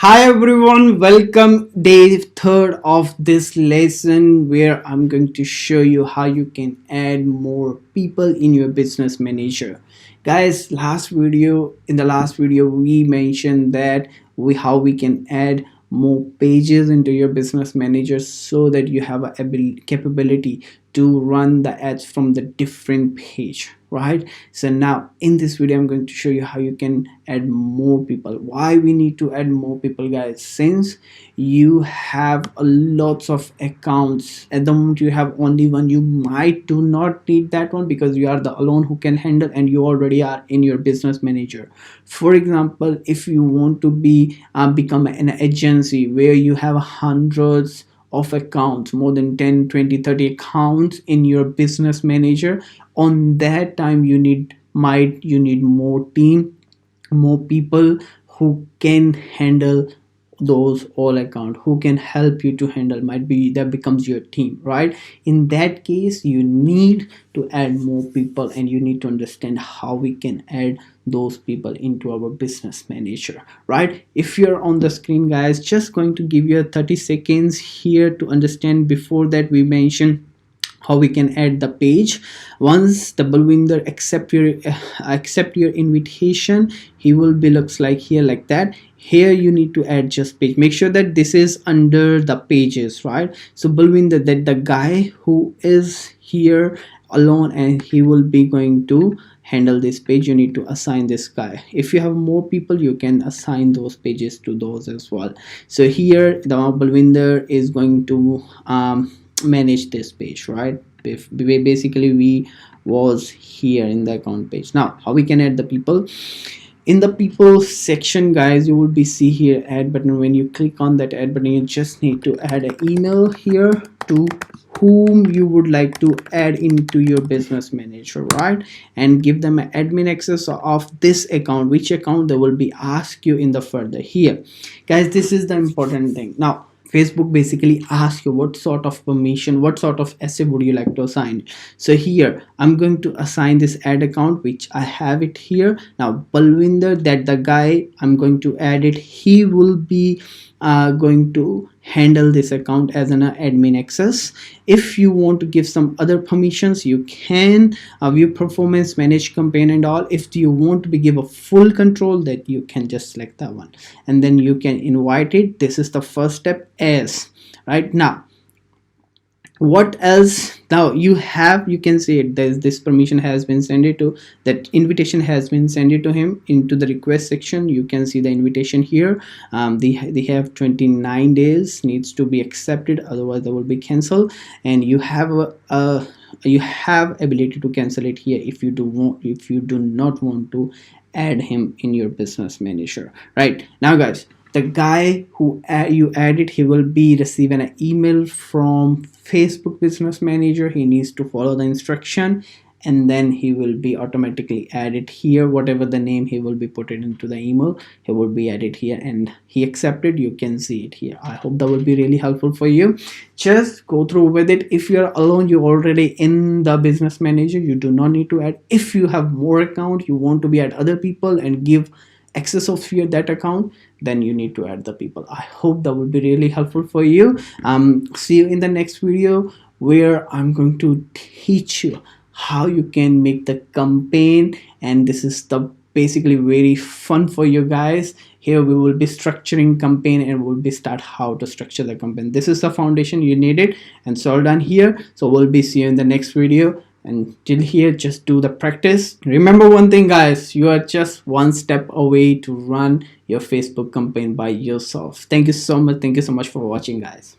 Hi everyone, welcome day third of this lesson where I'm going to show you how you can add more people in your business manager. Guys, in the last video we mentioned that we how we can add more pages into your business manager so that you have a capability to run the ads from the different page, right? So now in this video I'm going to show you how you can add more people. Why we need to add more people, guys? Since you have a lots of accounts at the moment, you have only one, you might do not need that one because you are the alone who can handle and you already are in your business manager. For example, if you want to become an agency where you have hundreds of accounts, more than 10, 20, 30 accounts in your business manager, on that time you need more team, more people who can handle those all account, who can help you to handle. Might be that becomes your team, right? In that case you need to add more people and you need to understand how we can add those people into our business manager, right? If you're on the screen, guys, just going to give you a 30 seconds here to understand. Before that, we mentioned how we can add the page. Once the Balwinder accept your invitation, he will be looks like here, like that. Here you need to add just page. Make sure that this is under the pages, right? So Balwinder, that the guy who is here alone and he will be going to handle this page, you need to assign this guy. If you have more people, you can assign those pages to those as well. So here the Balwinder is going to manage this page, right? If basically we was here in the account page. Now how we can add the people? In the people section, guys, you will be see here add button. When you click on that add button, you just need to add an email here to whom you would like to add into your business manager, right? And give them an admin access of this account. Which account they will be ask you in the further here, guys. This is the important thing. Now Facebook basically asks you what sort of permission, what sort of essay would you like to assign. So here I'm going to assign this ad account, which I have it here. Now Balwinder, that the guy I'm going to add it, he will be going to handle this account as an admin access. If you want to give some other permissions, you can view performance, manage campaign and all. If you want to be give a full control, that you can just select that one and then you can invite it. This is the first step. As right now, what else? Now you can see it, there's this permission has been sent it to, that invitation has been sent it to him into the request section. You can see the invitation here. They have 29 days needs to be accepted, otherwise they will be cancelled. And you have you have ability to cancel it here if you do not want to add him in your business manager. Right now, guys, the guy who you added, he will be receiving an email from Facebook business manager. He needs to follow the instruction and then he will be automatically added here. Whatever the name he will be put it into the email, he will be added here and he accepted. You can see it here. I hope that will be really helpful for you. Just go through with it. If you're alone, you're already in the business manager, you do not need to add. If you have more account, you want to be add other people and give access of your that account, then you need to add the people. I hope that will be really helpful for you. See you in the next video where I'm going to teach you how you can make the campaign, and this is the basically very fun for you guys. Here we will be structuring campaign and we'll be start how to structure the campaign. This is the foundation you need it, and it's all done here. So we'll be see you in the next video. And till here, just do the practice. Remember one thing, guys, you are just one step away to run your Facebook campaign by yourself. Thank you so much. Thank you so much for watching, guys.